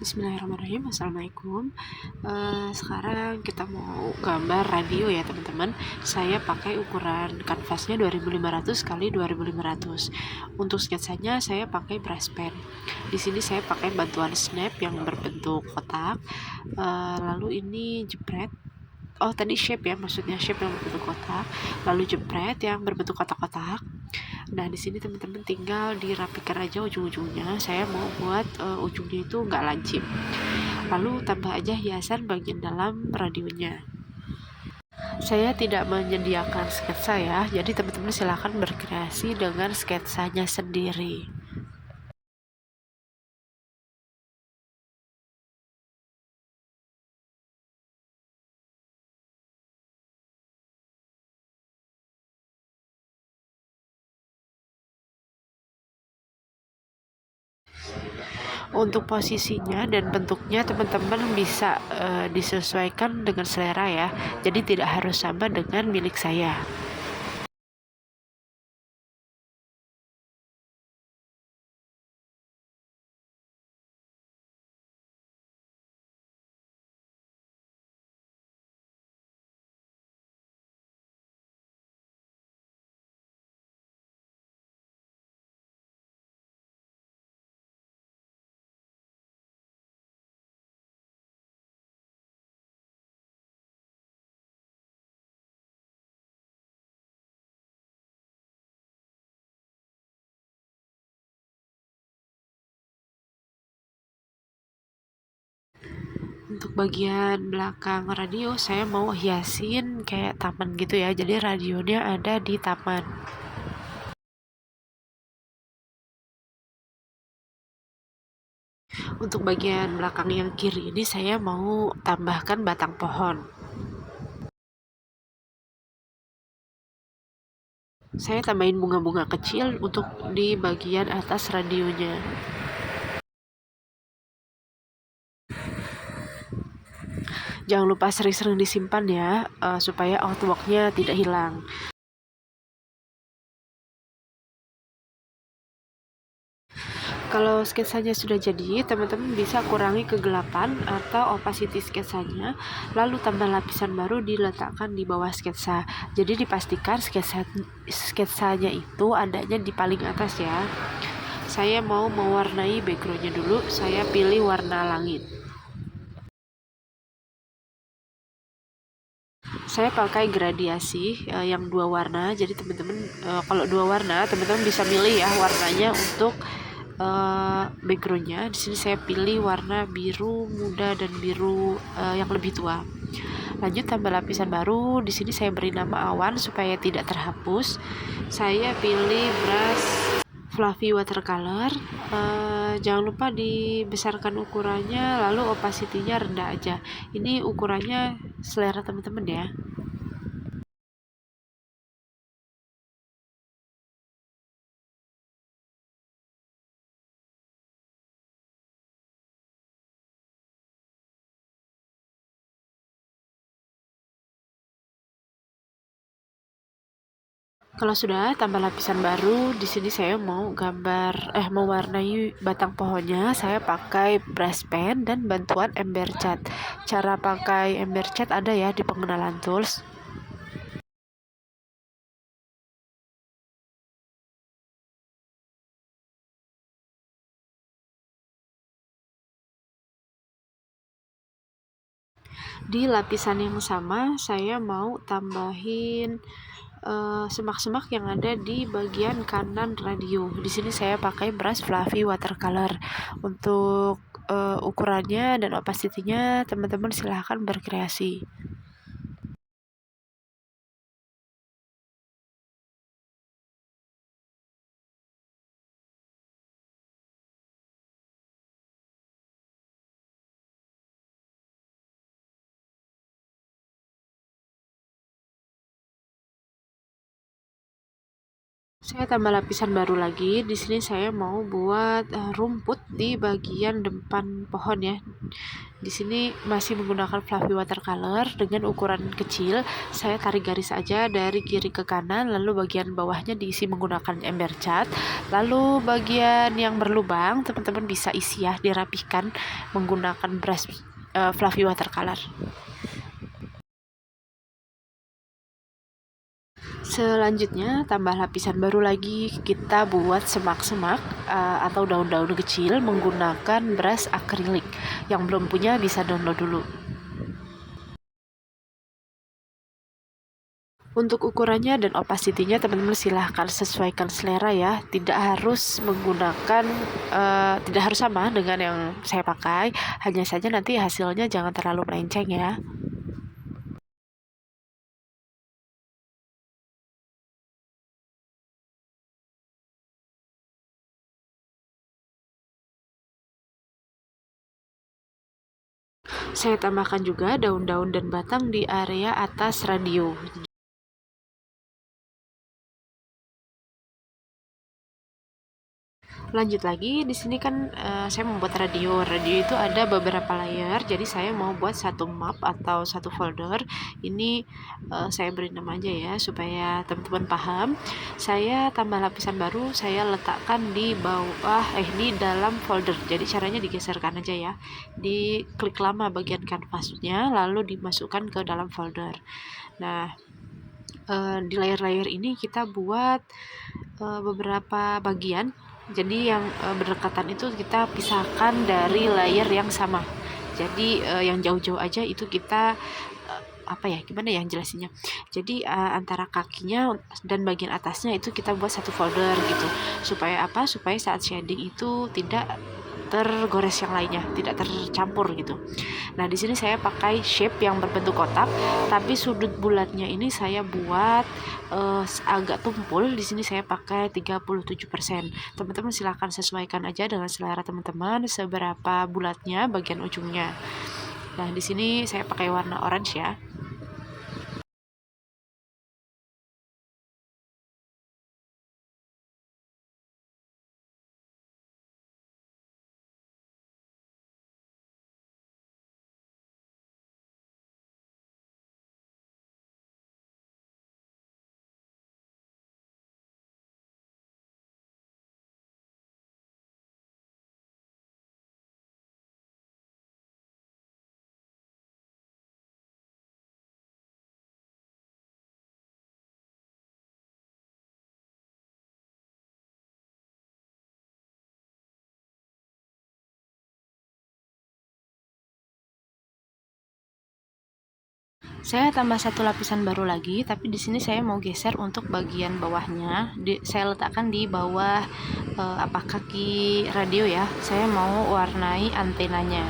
Bismillahirrahmanirrahim. Assalamualaikum. Sekarang kita mau gambar radio ya teman-teman. Saya pakai ukuran kanvasnya 2500 kali 2500. Untuk sketsanya saya pakai brush pen. Di sini saya pakai bantuan snap yang berbentuk kotak. Lalu ini jepret. Oh, tadi shape ya, maksudnya shape yang berbentuk kotak. Lalu jepret yang berbentuk kotak-kotak. Nah, di sini teman-teman tinggal dirapikan aja ujung-ujungnya. Saya mau buat ujungnya itu nggak lancip. Lalu tambah aja hiasan bagian dalam radionya. Saya tidak menyediakan sketsa ya, jadi teman-teman silahkan berkreasi dengan sketsanya sendiri. Untuk posisinya dan bentuknya teman-teman bisa disesuaikan dengan selera ya, jadi tidak harus sama dengan milik saya. Untuk bagian belakang radio saya mau hiasin kayak taman gitu ya, jadi radionya ada di taman. Untuk bagian belakang yang kiri ini saya mau tambahkan batang pohon. Saya tambahin bunga-bunga kecil untuk di bagian atas radionya. Jangan lupa sering-sering disimpan ya, supaya artworknya tidak hilang. Kalau sketsanya sudah jadi, teman-teman bisa kurangi kegelapan atau opacity sketsanya, lalu tambah lapisan baru diletakkan di bawah sketsa. Jadi dipastikan sketsanya itu adanya di paling atas ya. Saya mau mewarnai backgroundnya dulu, saya pilih warna langit. Saya pakai gradiasi yang dua warna, jadi teman-teman kalau dua warna teman-teman bisa milih ya warnanya untuk backgroundnya. Di sini saya pilih warna biru muda dan biru yang lebih tua. Lanjut tambah lapisan baru. Di sini saya beri nama awan supaya tidak terhapus. Saya pilih brush fluffy watercolor. Jangan lupa dibesarkan ukurannya, lalu opacity-nya rendah aja. Ini ukurannya selera teman-teman ya. Kalau sudah tambah lapisan baru, di sini saya mau mewarnai batang pohonnya. Saya pakai brush pen dan bantuan ember cat. Cara pakai ember cat ada ya di pengenalan tools. Di lapisan yang sama, saya mau tambahin semak-semak yang ada di bagian kanan radio. Di sini saya pakai brush fluffy watercolor. Untuk ukurannya dan opacity-nya teman-teman silahkan berkreasi. Saya tambah lapisan baru lagi. Di sini saya mau buat rumput di bagian depan pohon ya. Di sini masih menggunakan fluffy watercolor dengan ukuran kecil. Saya tarik garis aja dari kiri ke kanan, lalu bagian bawahnya diisi menggunakan ember cat. Lalu bagian yang berlubang teman-teman bisa isi ya, dirapihkan menggunakan brush fluffy watercolor. Selanjutnya tambah lapisan baru lagi, kita buat semak-semak atau daun-daun kecil menggunakan brush akrilik. Yang belum punya bisa download dulu. Untuk ukurannya dan opacity-nya teman-teman silahkan sesuaikan selera ya. Tidak harus menggunakan tidak harus sama dengan yang saya pakai. Hanya saja nanti hasilnya jangan terlalu melenceng ya. Saya tambahkan juga daun-daun dan batang di area atas radio. Lanjut lagi, di sini kan saya membuat radio. Radio itu ada beberapa layer, jadi saya mau buat satu map atau satu folder. Ini saya beri nama aja ya supaya teman-teman paham. Saya tambah lapisan baru, saya letakkan di bawah di dalam folder. Jadi caranya digeserkan aja ya. Diklik lama bagian kanvasnya lalu dimasukkan ke dalam folder. Nah, di layer-layer ini kita buat beberapa bagian. Jadi yang berdekatan itu kita pisahkan dari layer yang sama. Jadi yang jauh-jauh aja itu kita apa ya, gimana ya jelasinnya. Jadi antara kakinya dan bagian atasnya itu kita buat satu folder gitu. Supaya apa? Supaya saat shading itu tidak tergores yang lainnya, tidak tercampur gitu. Nah, di sini saya pakai shape yang berbentuk kotak, tapi sudut bulatnya ini saya buat agak tumpul. Di sini saya pakai 37%. Teman-teman silahkan sesuaikan aja dengan selera teman-teman seberapa bulatnya bagian ujungnya. Nah, di sini saya pakai warna orange ya. Saya tambah satu lapisan baru lagi, tapi di sini saya mau geser untuk bagian bawahnya. Saya letakkan di bawah kaki radio ya. Saya mau warnai antenanya.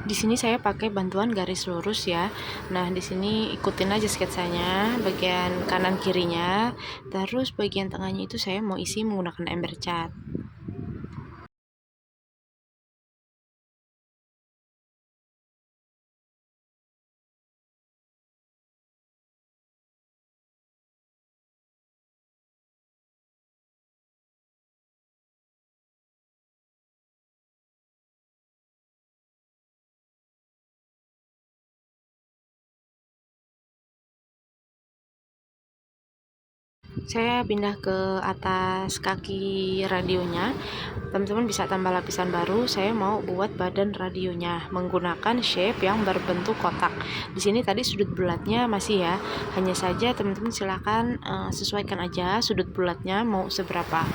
Di sini saya pakai bantuan garis lurus ya. Nah, di sini ikutin aja sketsanya, bagian kanan kirinya. Terus bagian tengahnya itu saya mau isi menggunakan ember cat. Saya pindah ke atas kaki radionya. Teman-teman bisa tambah lapisan baru. Saya mau buat badan radionya menggunakan shape yang berbentuk kotak. Di sini tadi sudut bulatnya masih ya. Hanya saja teman-teman silakan sesuaikan aja sudut bulatnya mau seberapa.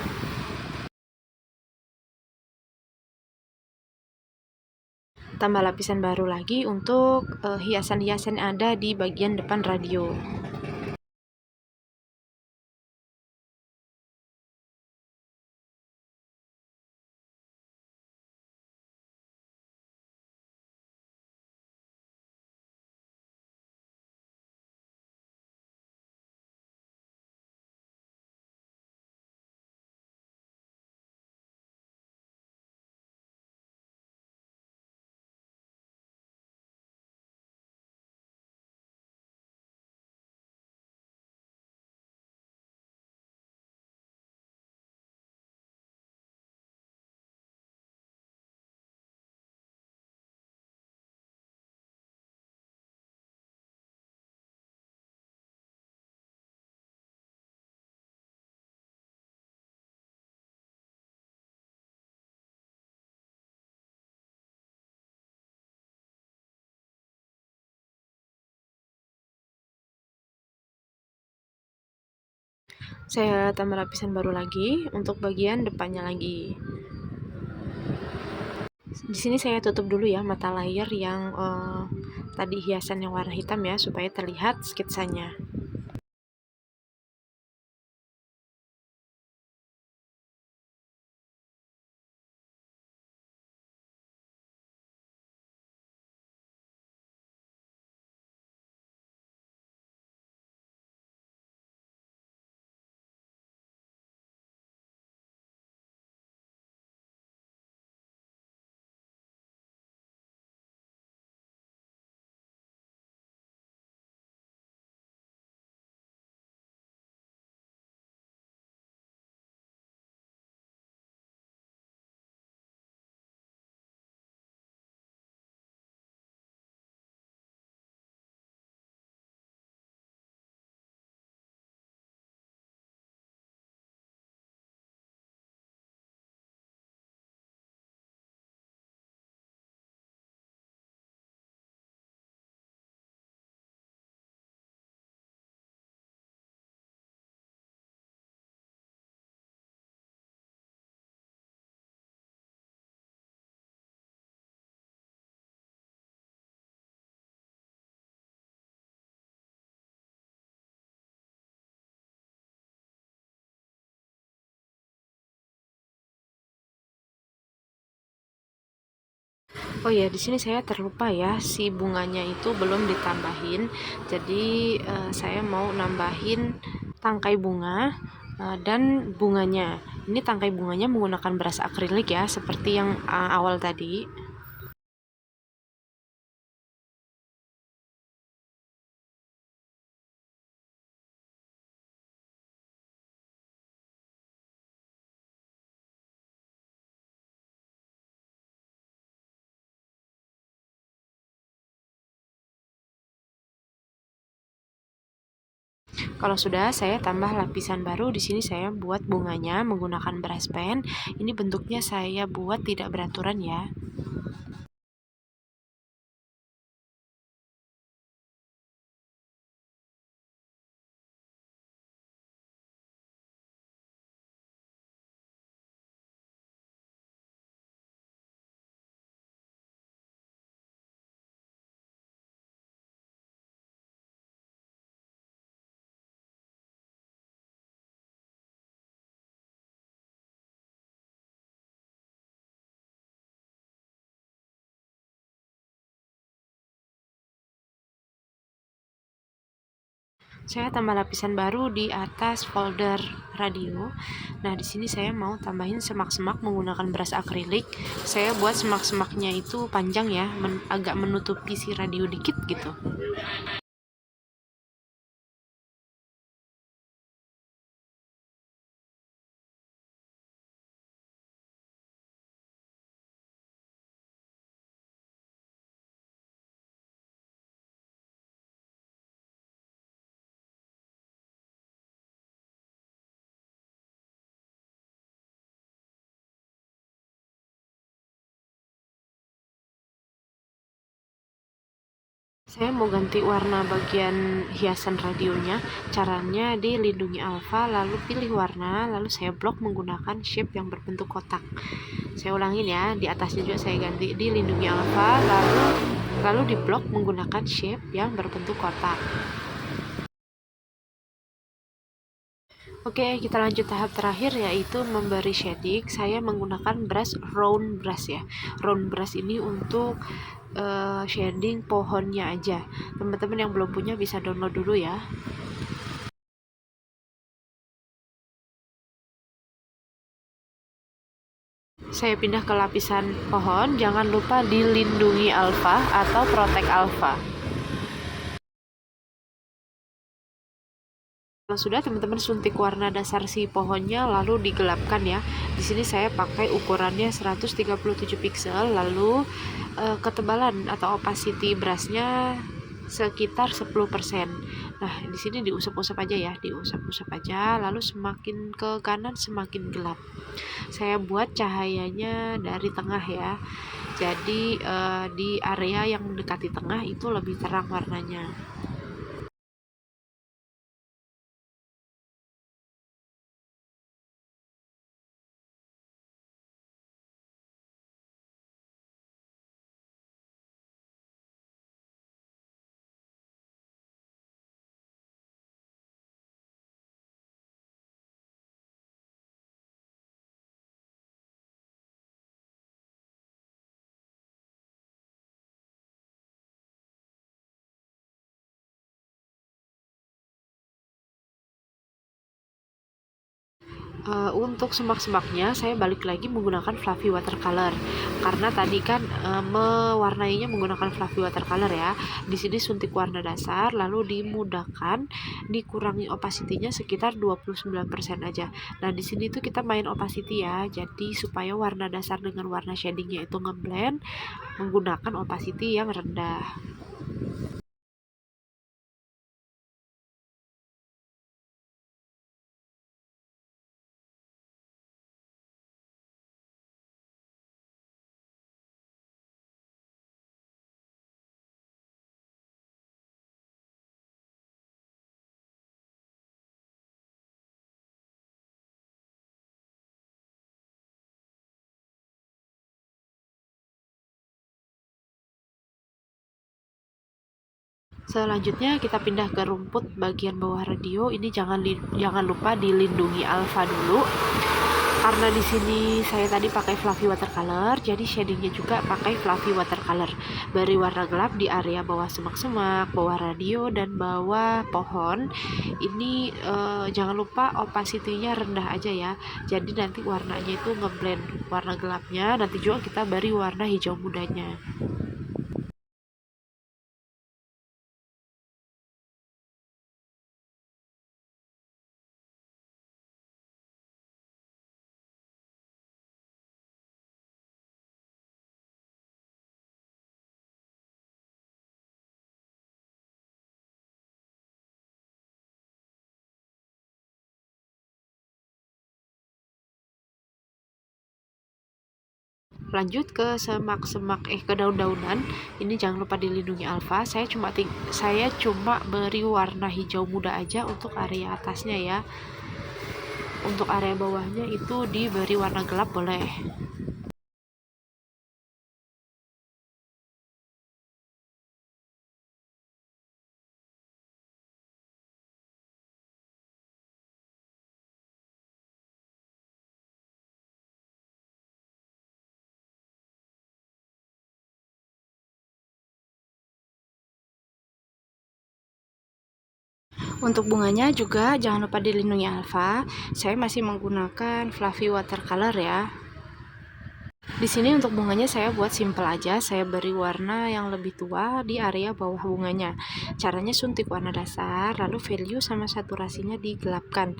Tambah lapisan baru lagi untuk hiasan-hiasan yang ada di bagian depan radio. Saya tambah lapisan baru lagi untuk bagian depannya lagi. Di sini saya tutup dulu ya mata layar yang tadi hiasan yang warna hitam ya, supaya terlihat skitsanya. Oh ya, di sini saya terlupa ya, si bunganya itu belum ditambahin. Jadi saya mau nambahin tangkai bunga dan bunganya. Ini tangkai bunganya menggunakan beras akrilik ya, seperti yang awal tadi. Kalau sudah, saya tambah lapisan baru. Di sini saya buat bunganya menggunakan brush pen. Ini bentuknya saya buat tidak beraturan ya. Saya tambah lapisan baru di atas folder radio. Nah, di sini saya mau tambahin semak-semak menggunakan brush akrilik. Saya buat semak-semaknya itu panjang ya, agak menutupi si radio dikit gitu. Saya mau ganti warna bagian hiasan radionya. Caranya di lindungi alfa, lalu pilih warna, lalu saya blok menggunakan shape yang berbentuk kotak. Saya ulangin ya, di atasnya juga saya ganti di lindungi alfa, lalu di blok menggunakan shape yang berbentuk kotak. Oke, kita lanjut tahap terakhir yaitu memberi shading. Saya menggunakan brush round brush ya. Round brush ini untuk shading pohonnya aja. Teman-teman yang belum punya bisa download dulu ya. Saya pindah ke lapisan pohon. Jangan lupa dilindungi alfa atau protect alfa. Kalau sudah, teman-teman suntik warna dasar si pohonnya lalu digelapkan ya. Di sini saya pakai ukurannya 137 pixel, lalu ketebalan atau opacity brushnya sekitar 10%. Nah, di sini diusap-usap aja ya, diusap-usap aja, lalu semakin ke kanan semakin gelap. Saya buat cahayanya dari tengah ya. Jadi di area yang mendekati tengah itu lebih terang warnanya. Untuk semak-semaknya saya balik lagi menggunakan fluffy watercolor karena tadi kan mewarnainya menggunakan fluffy watercolor ya. Di sini suntik warna dasar lalu dimudahkan dikurangi opacity-nya sekitar 29% aja. Nah, di sini tuh kita main opacity ya. Jadi supaya warna dasar dengan warna shadingnya itu ngeblend menggunakan opacity yang rendah. Selanjutnya kita pindah ke rumput bagian bawah radio. Ini jangan lupa dilindungi alfa dulu. Karena di sini saya tadi pakai fluffy watercolor, jadi shadingnya juga pakai fluffy watercolor. Beri warna gelap di area bawah semak-semak, bawah radio dan bawah pohon. Ini jangan lupa opacity-nya rendah aja ya. Jadi nanti warnanya itu ngeblend warna gelapnya. Nanti juga kita beri warna hijau mudanya. Lanjut ke semak-semak ke daun-daunan. Ini jangan lupa dilindungi alfa. Saya cuma beri warna hijau muda aja untuk area atasnya ya. Untuk area bawahnya itu diberi warna gelap boleh. Untuk bunganya juga jangan lupa dilindungi alfa. Saya masih menggunakan fluffy watercolor ya. Di sini untuk bunganya saya buat simple aja. Saya beri warna yang lebih tua di area bawah bunganya. Caranya suntik warna dasar, lalu value sama saturasinya digelapkan.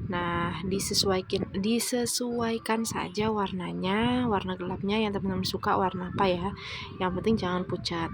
Nah, disesuaikan saja warnanya, warna gelapnya yang teman-teman suka warna apa ya. Yang penting jangan pucat.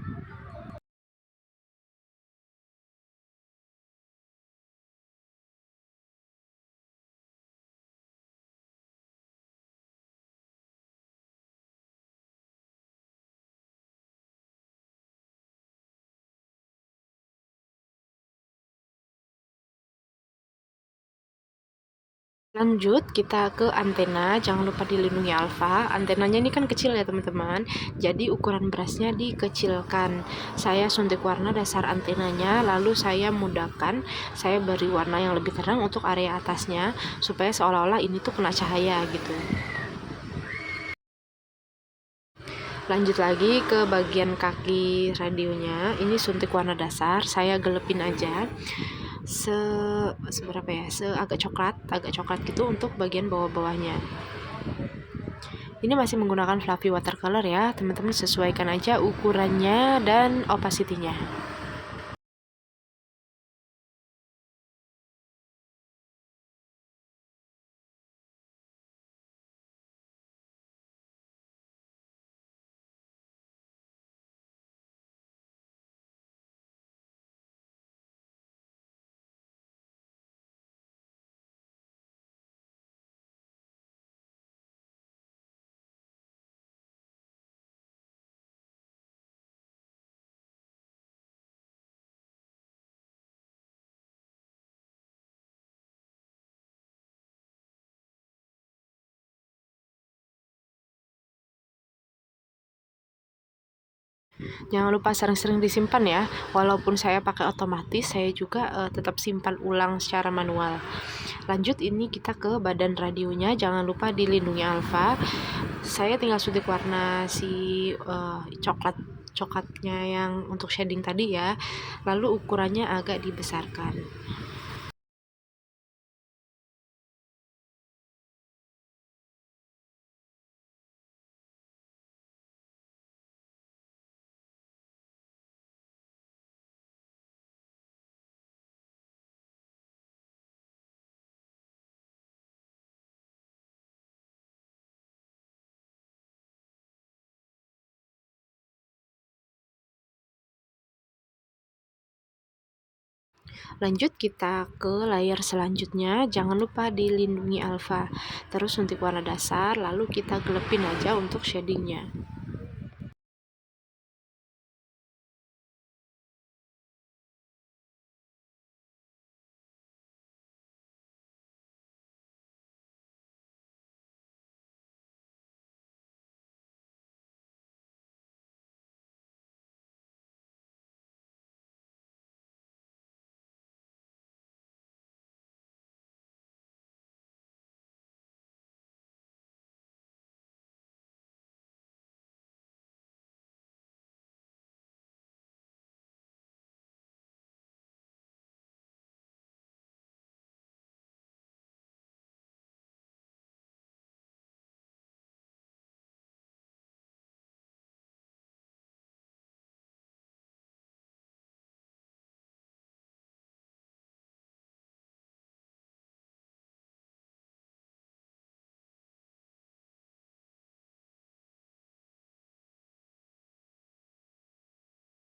Lanjut kita ke antena, jangan lupa dilindungi alfa. Antenanya ini kan kecil ya teman-teman, jadi ukuran brushnya dikecilkan. Saya suntik warna dasar antenanya, lalu saya mudahkan, saya beri warna yang lebih terang untuk area atasnya, supaya seolah-olah ini tuh kena cahaya gitu. Lanjut lagi ke bagian kaki radionya, ini suntik warna dasar, saya gelepin aja seberapa ya, agak coklat gitu untuk bagian bawah-bawahnya. Ini masih menggunakan fluffy watercolor ya, teman-teman sesuaikan aja ukurannya dan opacity-nya. Jangan lupa sering-sering disimpan ya. Walaupun saya pakai otomatis, saya juga tetap simpan ulang secara manual. Lanjut ini kita ke badan radionya, jangan lupa dilindungi alfa. Saya tinggal suntik warna si coklatnya yang untuk shading tadi ya. Lalu ukurannya agak dibesarkan. Lanjut kita ke layer selanjutnya, jangan lupa dilindungi alfa. Terus suntik warna dasar, lalu kita gelepin aja untuk shadingnya.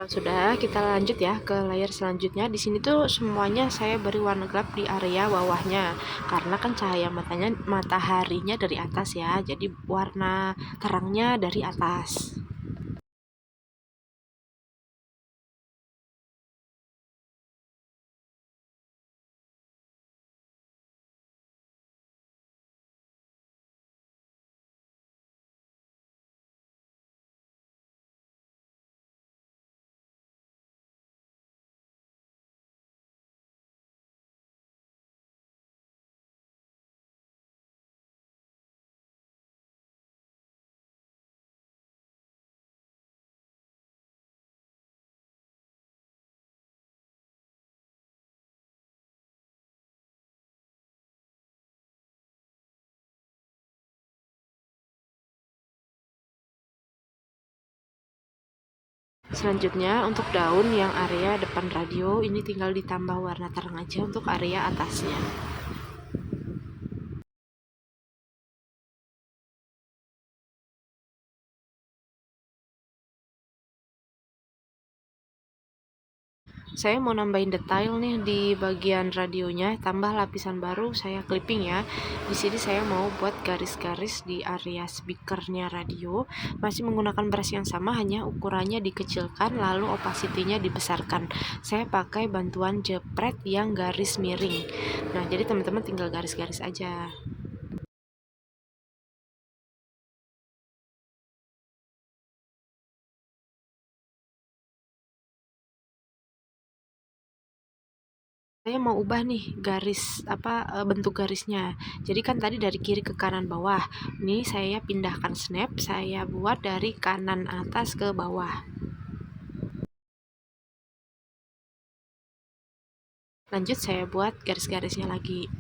Sudah, kita lanjut ya ke layer selanjutnya. Di sini tuh semuanya saya beri warna gelap di area bawahnya, karena kan cahaya mataharinya dari atas ya, jadi warna terangnya dari atas. Selanjutnya untuk daun yang area depan radio ini tinggal ditambah warna terang aja untuk area atasnya. Saya mau nambahin detail nih di bagian radionya, tambah lapisan baru saya clipping ya. Di sini saya mau buat garis-garis di area speakernya radio, masih menggunakan brush yang sama, hanya ukurannya dikecilkan lalu opacity-nya dibesarkan. Saya pakai bantuan jepret yang garis miring. Nah, jadi teman-teman tinggal garis-garis aja. Saya mau ubah nih garis bentuk garisnya. Jadi kan tadi dari kiri ke kanan bawah. Ini saya pindahkan snap, saya buat dari kanan atas ke bawah. Lanjut saya buat garis-garisnya lagi.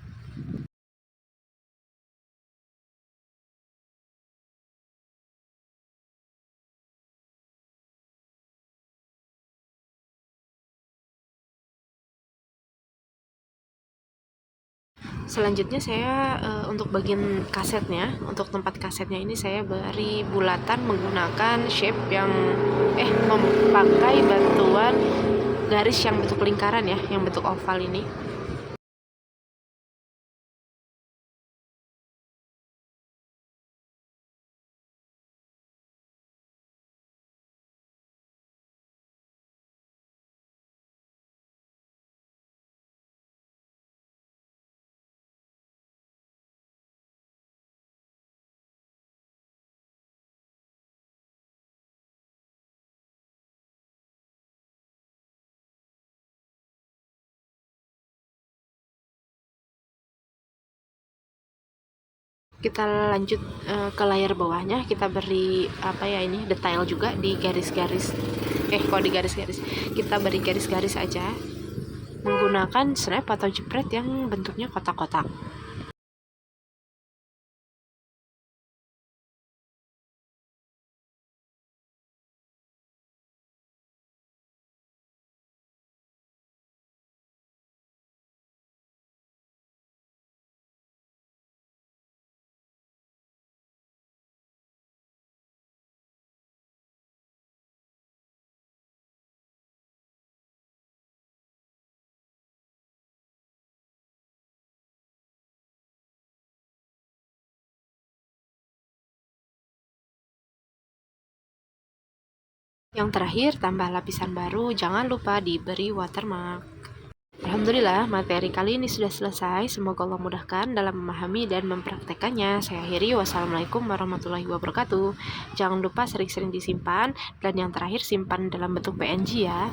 Selanjutnya saya untuk bagian kasetnya, untuk tempat kasetnya ini saya beri bulatan menggunakan shape yang memakai bantuan garis yang bentuk lingkaran ya, yang bentuk oval ini. Kita lanjut ke layar bawahnya, kita beri detail juga di garis-garis, kok di garis-garis, kita beri garis-garis aja menggunakan snap atau jepret yang bentuknya kotak-kotak. Yang terakhir, tambah lapisan baru, jangan lupa diberi watermark. Alhamdulillah, materi kali ini sudah selesai. Semoga Allah mudahkan dalam memahami dan mempraktekannya. Saya akhiri, wassalamualaikum warahmatullahi wabarakatuh. Jangan lupa sering-sering disimpan, dan yang terakhir simpan dalam bentuk PNG ya.